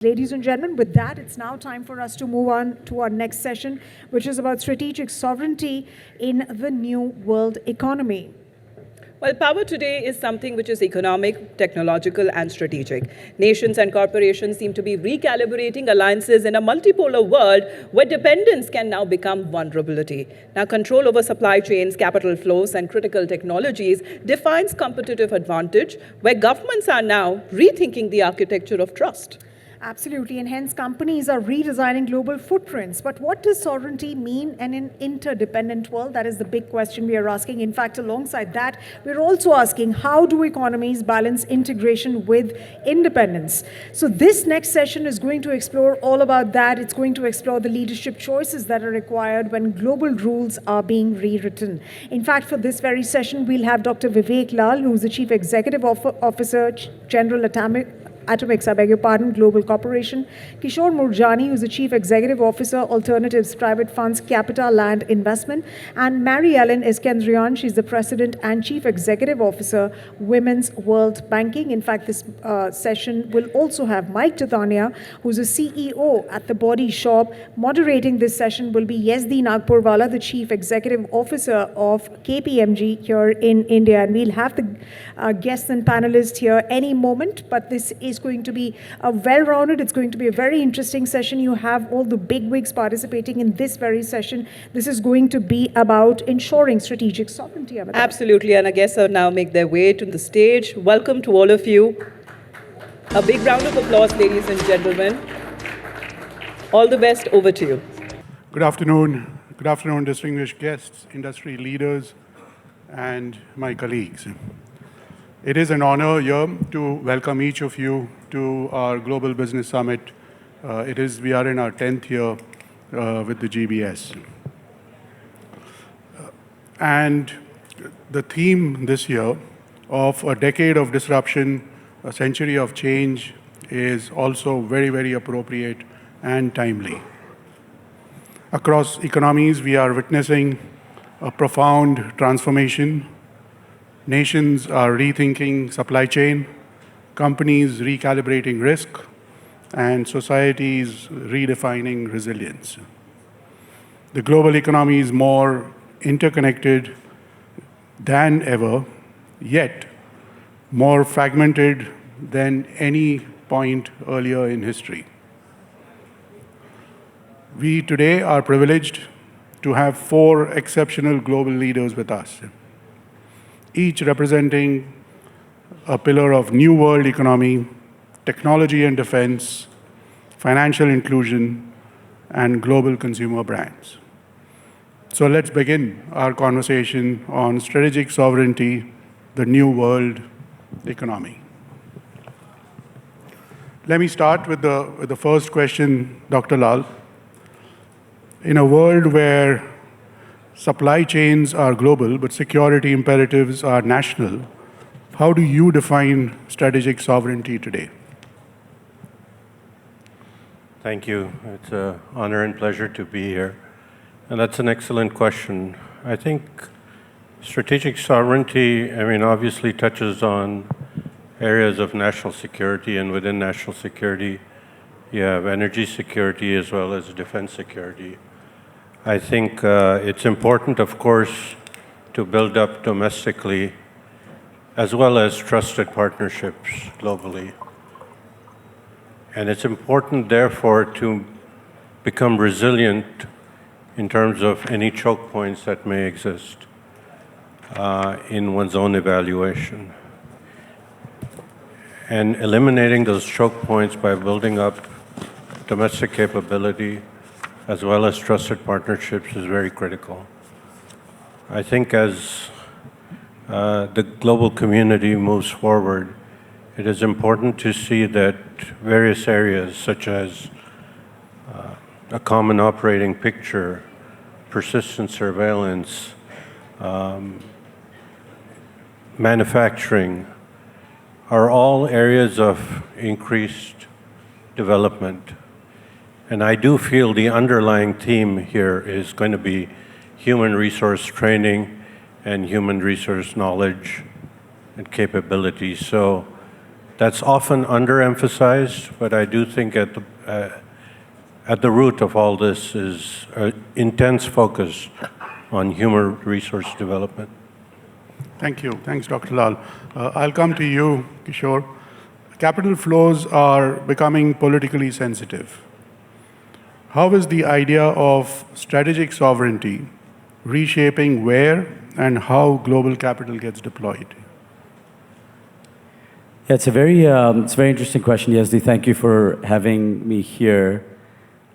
Ladies and gentlemen, with that, it's now time for us to move on to our next session, which is about strategic sovereignty in the new world economy. Well, power today is something which is economic, technological, and strategic. Nations and corporations seem to be recalibrating alliances in a multipolar world where dependence can now become vulnerability. Now, control over supply chains, capital flows, and critical technologies defines competitive advantage, where governments are now rethinking the architecture of trust. Absolutely, and hence companies are redesigning global footprints. But what does sovereignty mean in an interdependent world? That is the big question we are asking. In fact, alongside that, we're also asking, how do economies balance integration with independence? So this next session is going to explore all about that. It's going to explore the leadership choices that are required when global rules are being rewritten. In fact, for this very session, we'll have Dr. Vivek Lal, who's the Chief Executive Officer, General Atomics, Global Corporation. Kishore Murjani, who's the Chief Executive Officer, Alternatives Private Funds, Capita Land Investment. And Mary Ellen Eskandrian, she's the President and Chief Executive Officer, Women's World Banking. In fact, this session will also have Mike Tithania, who's a CEO at The Body Shop. Moderating this session will be Yezdi Nagpurwala, the Chief Executive Officer of KPMG here in India. And we'll have the guests and panelists here any moment, but this is going to be a well-rounded, it's going to be a very interesting session. You have all the bigwigs participating in this very session. This is going to be about ensuring strategic sovereignty. Amitabh. Absolutely, and our guests are now make their way to the stage. Welcome to all of you. A big round of applause, ladies and gentlemen. All the best, over to you. Good afternoon. Good afternoon, distinguished guests, industry leaders, and my colleagues. It is an honor here to welcome each of you to our Global Business Summit. We are in our 10th year with the GBS. And the theme this year of a decade of disruption, a century of change is also very, very appropriate and timely. Across economies, we are witnessing a profound transformation. Nations are rethinking supply chain, companies recalibrating risk, and societies redefining resilience. The global economy is more interconnected than ever, yet more fragmented than any point earlier in history. We today are privileged to have 4 exceptional global leaders with us, each representing a pillar of new world economy, technology and defense, financial inclusion, and global consumer brands. So let's begin our conversation on strategic sovereignty, the new world economy. Let me start with the first question, Dr. Lal. In a world where supply chains are global, but security imperatives are national, how do you define strategic sovereignty today? Thank you. It's an honor and pleasure to be here. And that's an excellent question. I think strategic sovereignty, obviously touches on areas of national security, and within national security, you have energy security as well as defense security. I think it's important, of course, to build up domestically as well as trusted partnerships globally. And it's important, therefore, to become resilient in terms of any choke points that may exist in one's own evaluation. And eliminating those choke points by building up domestic capability as well as trusted partnerships is very critical. I think as the global community moves forward, it is important to see that various areas such as a common operating picture, persistent surveillance, manufacturing, are all areas of increased development. And I do feel the underlying theme here is going to be human resource training and human resource knowledge and capability. So that's often underemphasized, but I do think at the root of all this is an intense focus on human resource development. Thank you. Thanks, Dr. Lal. I'll come to you, Kishore. Capital flows are becoming politically sensitive. How is the idea of strategic sovereignty reshaping where and how global capital gets deployed? Yeah, it's a very interesting question, Yazdi. Thank you for having me here.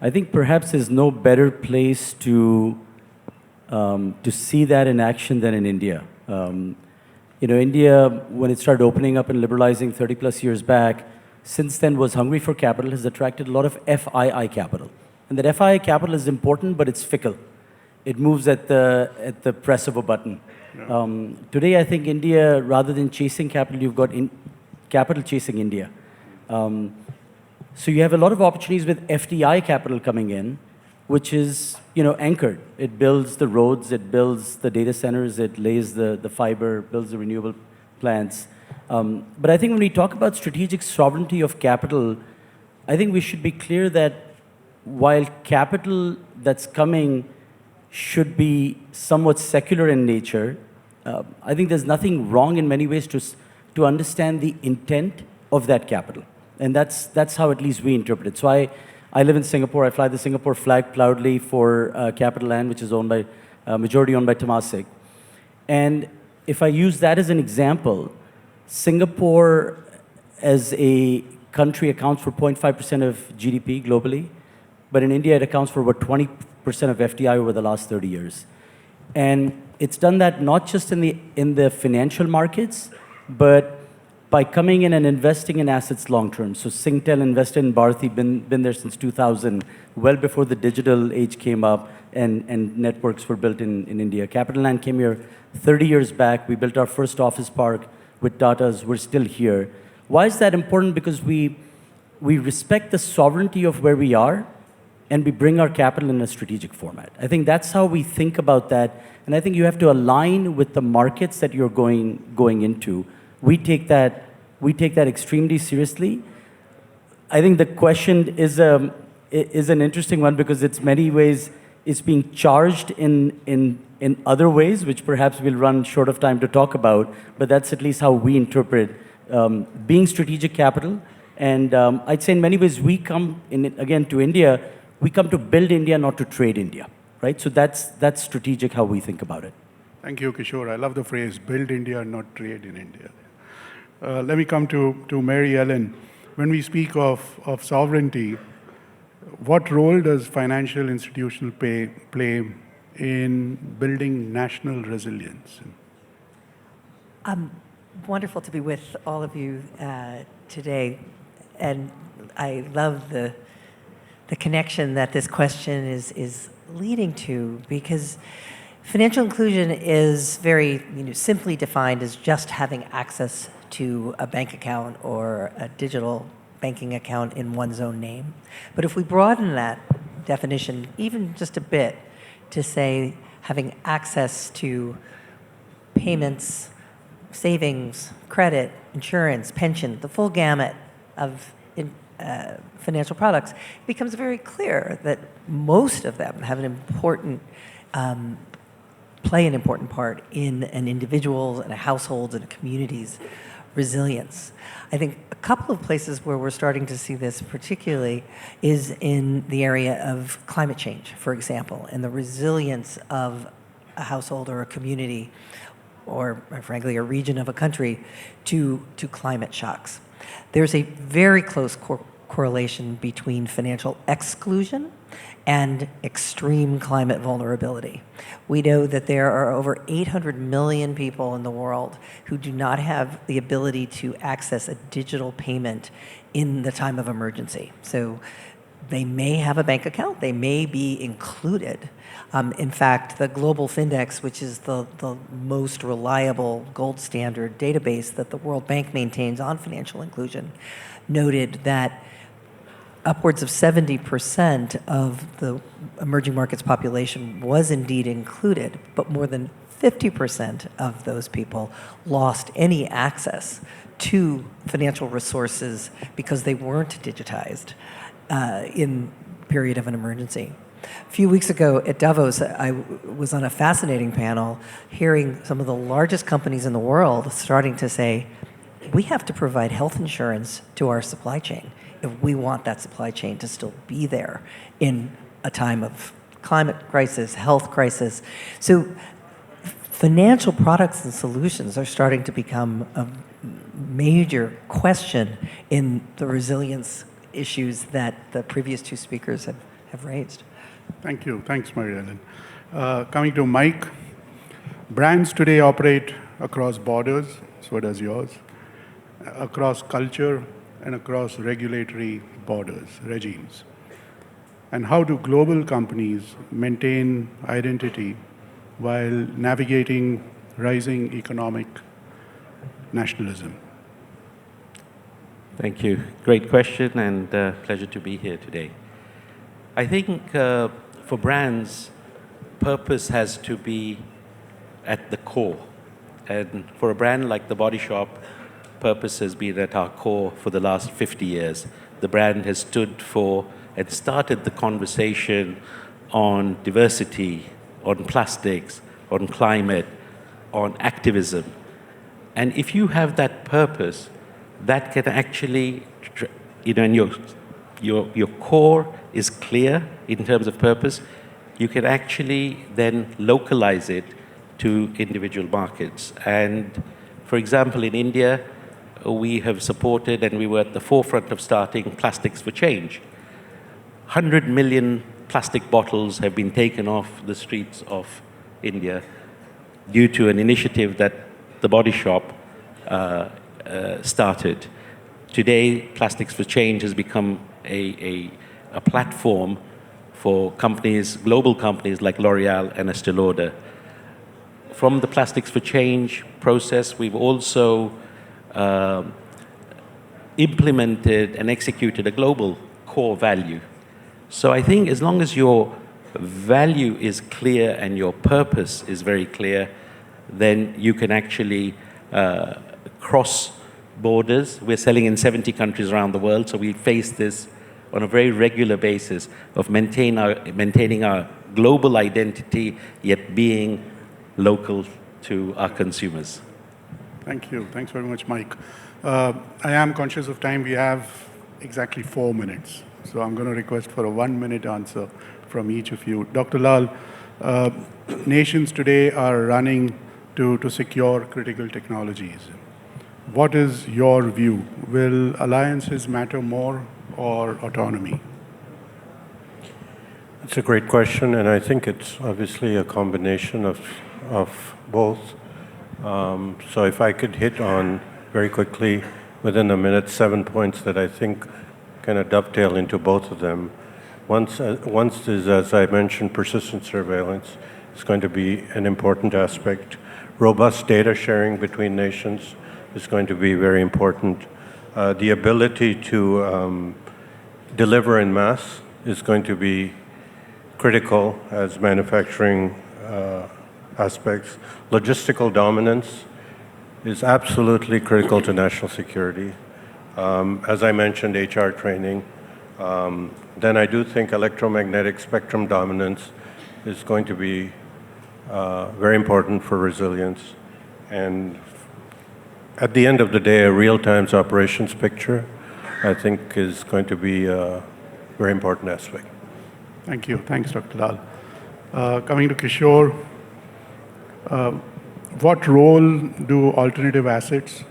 I think perhaps there's no better place to see that in action than in India. India, when it started opening up and liberalizing 30 plus years back, since then was hungry for capital, has attracted a lot of FII capital. And that FII capital is important, but it's fickle. It moves at the press of a button. Yeah. Today, I think India, rather than chasing capital, you've got capital chasing India. So you have a lot of opportunities with FDI capital coming in, which is anchored. It builds the roads, it builds the data centers, it lays the fiber, builds the renewable plants. But I think when we talk about strategic sovereignty of capital, I think we should be clear that while capital that's coming should be somewhat secular in nature, I think there's nothing wrong in many ways to understand the intent of that capital. And that's how at least we interpret it. So I live in Singapore. I fly the Singapore flag proudly for CapitaLand, which is majority owned by Temasek. And if I use that as an example, Singapore as a country accounts for 0.5% of GDP globally, but in India it accounts for about 20% of FDI over the last 30 years. And it's done that not just in the financial markets, but by coming in and investing in assets long term. So Singtel invested in Bharti, been there since 2000, well before the digital age came up and networks were built in India. CapitaLand came here 30 years back. We built our first office park with Tatas. We're still here. Why is that important? Because we respect the sovereignty of where we are, and we bring our capital in a strategic format. I think that's how we think about that. And I think you have to align with the markets that you're going into. We take that extremely seriously. I think the question is an interesting one because it's many ways it's being charged in other ways, which perhaps we'll run short of time to talk about, but that's at least how we interpret being strategic capital. And I'd say in many ways we come again to India, we come to build India, not to trade India, right? So that's strategic how we think about it. Thank you, Kishore. I love the phrase, build India, not trade in India. Let me come to Mary Ellen. When we speak of sovereignty, what role does financial institutional play in building national resilience? Wonderful to be with all of you today. And I love the connection that this question is leading to, because financial inclusion is very simply defined as just having access to a bank account or a digital banking account in one's own name. But if we broaden that definition even just a bit to say having access to payments, savings, credit, insurance, pension, the full gamut of financial products, it becomes very clear that most of them have an important play an important part in an individual's and a household's and a community's resilience. I think a couple of places where we're starting to see this particularly is in the area of climate change, for example, and the resilience of a household or a community or frankly a region of a country to climate shocks. There's a very close correlation between financial exclusion and extreme climate vulnerability. We know that there are over 800 million people in the world who do not have the ability to access a digital payment in the time of emergency. So they may have a bank account, they may be included. In fact, the Global Findex, which is the most reliable gold standard database that the World Bank maintains on financial inclusion, noted that upwards of 70% of the emerging markets population was indeed included, but more than 50% of those people lost any access to financial resources because they weren't digitized in period of an emergency. A few weeks ago at Davos, I was on a fascinating panel hearing some of the largest companies in the world starting to say, we have to provide health insurance to our supply chain if we want that supply chain to still be there in a time of climate crisis, health crisis. So financial products and solutions are starting to become a major question in the resilience issues that the previous two speakers have raised. Thank you. Thanks, Mary Ellen. Coming to Mike, brands today operate across borders, so does yours, across culture and across regulatory borders, regimes. And how do global companies maintain identity while navigating rising economic nationalism? Thank you. Great question, and pleasure to be here today. I think for brands, purpose has to be at the core. And for a brand like The Body Shop, purpose has been at our core for the last 50 years. The brand has stood for and started the conversation on diversity, on plastics, on climate, on activism. And if you have that purpose, that can actually, and your core is clear in terms of purpose, you can actually then localize it to individual markets. And for example, in India, we have supported and we were at the forefront of starting Plastics for Change. 100 million plastic bottles have been taken off the streets of India due to an initiative that The Body Shop started. Today, Plastics for Change has become a platform for companies, global companies like L'Oreal and Estée Lauder. From the Plastics for Change process, we've also implemented and executed a global core value. So I think as long as your value is clear and your purpose is very clear, then you can actually cross borders. We're selling in 70 countries around the world, so we face this on a very regular basis of maintaining our global identity, yet being local to our consumers. Thank you. Thanks very much, Mike. I am conscious of time. We have exactly 4 minutes. So I'm going to request for a 1-minute answer from each of you. Dr. Lal, nations today are running to secure critical technologies. What is your view? Will alliances matter more or autonomy? It's a great question, and I think it's obviously a combination of both. So if I could hit on very quickly, within a minute, 7 points that I think kind of dovetail into both of them. Once is, as I mentioned, persistent surveillance is going to be an important aspect. Robust data sharing between nations is going to be very important. The ability to deliver en masse is going to be critical as manufacturing aspects. Logistical dominance is absolutely critical to national security. As I mentioned, HR training. Then I do think electromagnetic spectrum dominance is going to be very important for resilience. And at the end of the day, a real-time operations picture, I think, is going to be a very important aspect. Thank you. Thanks, Dr. Lal. Coming to Kishore, what role do alternative assets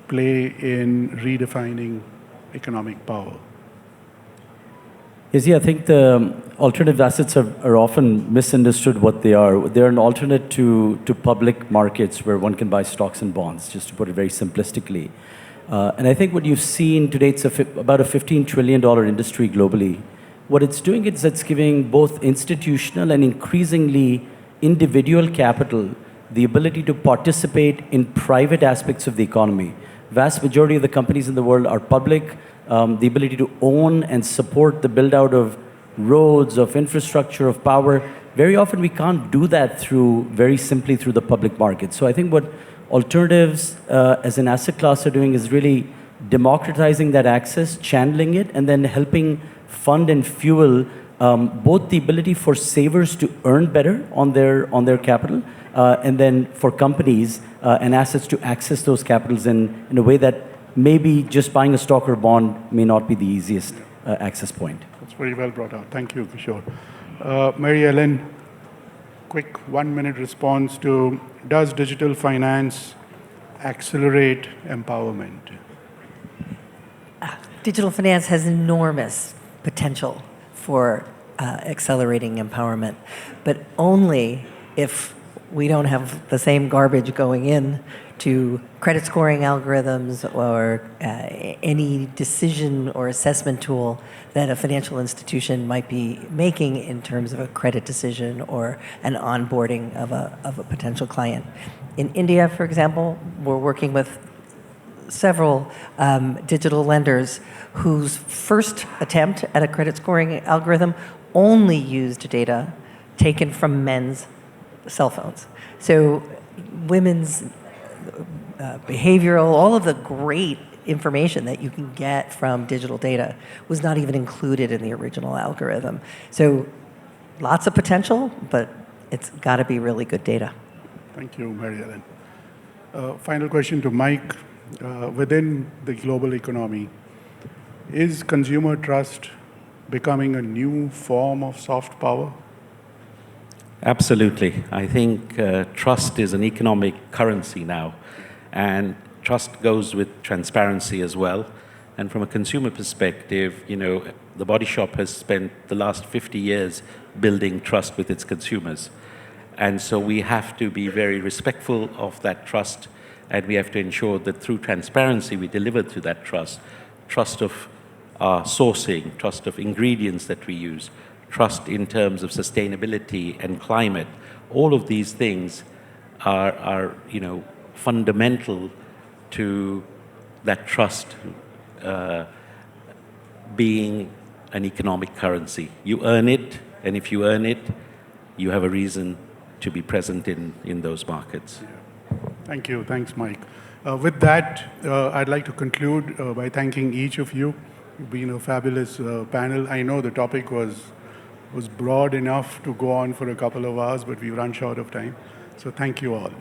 play in redefining economic power? Yes, I think the alternative assets are often misunderstood what they are. They're an alternate to public markets where one can buy stocks and bonds, just to put it very simplistically. And I think what you've seen today, it's about a $15 trillion industry globally. What it's doing is it's giving both institutional and increasingly individual capital the ability to participate in private aspects of the economy. Vast majority of the companies in the world are public. The ability to own and support the build-out of roads, of infrastructure, of power, very often we can't do that very simply through the public market. So I think what alternatives as an asset class are doing is really democratizing that access, channeling it, and then helping fund and fuel both the ability for savers to earn better on their capital, and then for companies and assets to access those capitals in a way that maybe just buying a stock or bond may not be the easiest access point. That's very well brought out. Thank you, Kishore. Mary Ellen, quick 1-minute response to, does digital finance accelerate empowerment? Digital finance has enormous potential for accelerating empowerment, but only if we don't have the same garbage going in to credit scoring algorithms or any decision or assessment tool that a financial institution might be making in terms of a credit decision or an onboarding of a potential client. In India, for example, we're working with several digital lenders whose first attempt at a credit scoring algorithm only used data taken from men's cell phones. So women's behavioral, all of the great information that you can get from digital data was not even included in the original algorithm. So lots of potential, but it's got to be really good data. Thank you, Mary Ellen. Final question to Mike. Within the global economy, is consumer trust becoming a new form of soft power? Absolutely. I think trust is an economic currency now, and trust goes with transparency as well. And from a consumer perspective, the Body Shop has spent the last 50 years building trust with its consumers. And so we have to be very respectful of that trust, and we have to ensure that through transparency we deliver to that trust of sourcing, trust of ingredients that we use, trust in terms of sustainability and climate. All of these things are fundamental to that trust being an economic currency. You earn it, and if you earn it, you have a reason to be present in those markets. Thank you. Thanks, Mike. With that, I'd like to conclude by thanking each of you. You've been a fabulous panel. I know the topic was broad enough to go on for a couple of hours, but we've run short of time. So thank you all.